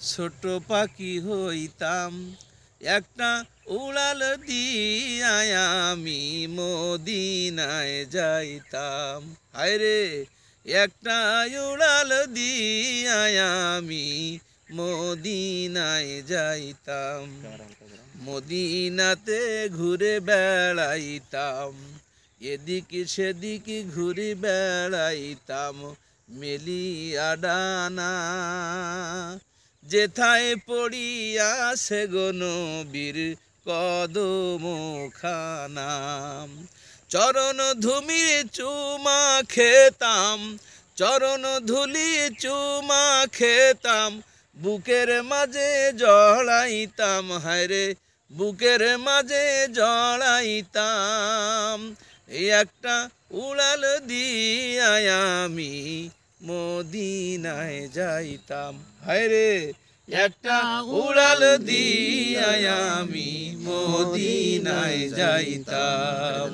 ছোট পাখি হইতাম, একটা উড়াল দিয়া আমি মদিনায় যাইতাম। হায়রে একটা উড়াল দিয়া আমি মদিনায় যাইতাম। মদিনাতে ঘুরে বেড়াইতাম, এদিকে সেদিকে ঘুরে বেড়াইতাম মেলিয়া ডানা। যেথায় পড়িয়াছে গো নবীর কদম খানা, চরণ ধুমি চুমা খেতাম, চরণ ধুলি চুমা খেতাম, বুকের মাঝে জড়াইতাম। হায়রে বুকের মাঝে জড়াইতাম, এই একটা উড়াল দিয়া আমি মদিনায় যাইতাম। হায়রে একটা উড়াল দিয়া আমি মদিনায় যাইতাম।